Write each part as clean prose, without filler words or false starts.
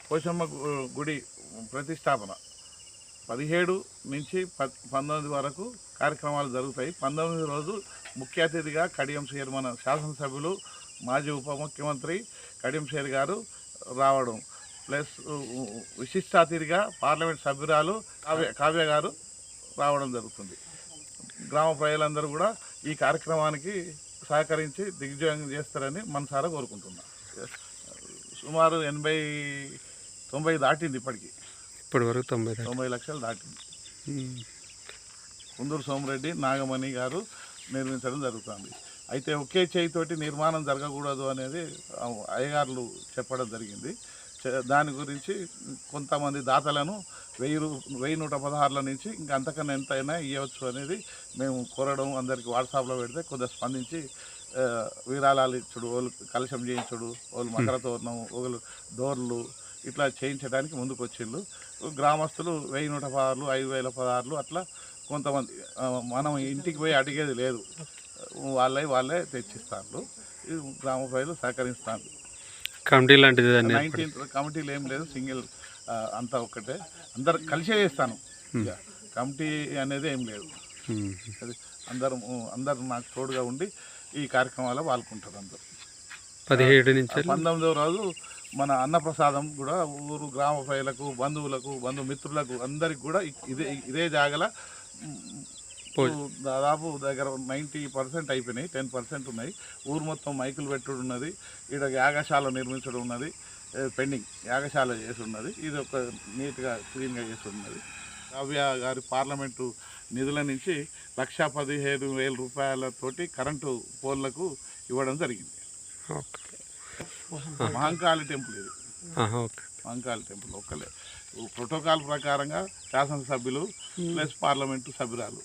పోషమ్మ గుడి ప్రతిష్టాపన 17 నుంచి 19 వరకు కార్యక్రమాలు జరుగుతాయి. 19 రోజు ముఖ్య అతిథిగా కడియం షేర్ మన శాసనసభ్యులు మాజీ ఉప ముఖ్యమంత్రి కడియం షేర్ గారు రావడం, ప్లస్ విశిష్ట అతిథిగా పార్లమెంట్ సభ్యురాలు కావ్య గారు రావడం జరుగుతుంది. గ్రామ ప్రజలందరూ కూడా ఈ కార్యక్రమానికి సహకరించి దిగ్విజయం చేస్తారని మనసారా కోరుకుంటున్నాం. సుమారు 80-90 దాటింది ఇప్పటి వరకు 90 లక్షలు దాటింది. కుందూరు సోమిరెడ్డి నాగమణి గారు నిర్మించడం జరుగుతుంది. అయితే ఒకే చేయితోటి నిర్మాణం జరగకూడదు అనేది అయ్యగారులు చెప్పడం జరిగింది. దాని గురించి కొంతమంది దాతలను 1116 నుంచి ఇంకా అంతకన్నా ఎంతైనా ఇవ్వచ్చు అనేది మేము కోరడం, అందరికీ వాట్సాప్లో పెడితే కొందరు స్పందించి విరాళాలు ఇచ్చుడు, వాళ్ళు కలశం చేయించుడు, వాళ్ళు మకర తోరణం, వాళ్ళు డోర్లు ఇట్లా చేయించడానికి ముందుకు వచ్చిళ్ళు. గ్రామస్తులు 1116, 5016 అట్లా కొంతమంది, మనం ఇంటికి పోయి అడిగేది లేదు, వాళ్ళే తెచ్చిస్తారు. గ్రామ ప్రజలు సహకరిస్తారు. కమిటీ లాంటిది 19 కమిటీలు ఏం లేదు, సింగిల్ అంతా ఒక్కటే, అందరు కలిసే చేస్తాను. కమిటీ అనేది ఏం లేదు, అది అందరు నాకు తోడుగా ఉండి ఈ కార్యక్రమాల్లో పాల్గొంటారు. అందరూ 17 నుంచి 19వ రోజు మన అన్నప్రసాదం కూడా ఊరు గ్రామ ప్రజలకు, బంధువులకు, బంధుమిత్రులకు అందరికి కూడా ఇదే జాగల దాదాపు దగ్గర 90% అయిపోయినాయి, 10% ఉన్నాయి. ఊరు మొత్తం మైకులు పెట్టుడు ఉన్నది, ఇక్కడ యాగశాల నిర్మించడం ఉన్నది, పెండింగ్ యాగశాల చేసి ఉన్నది. ఇది ఒక నీట్గా క్లీన్గా చేసి ఉన్నది. కావ్య గారి పార్లమెంటు నిధుల నుంచి 1,15,000 రూపాయలతోటి కరెంటు పోల్లకు ఇవ్వడం జరిగింది. మహంకాళి టెంపుల్ ఇది, మహంకాళి టెంపుల్ ఒక్కలే. ప్రోటోకాల్ ప్రకారంగా శాసనసభ్యులు ప్లస్ పార్లమెంటు సభ్యురాలు,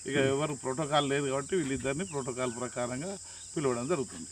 ఇక ఎవరు ప్రోటోకాల్ లేదు కాబట్టి వీళ్ళిద్దరిని ప్రోటోకాల్ ప్రకారంగా పిలవడం జరుగుతుంది.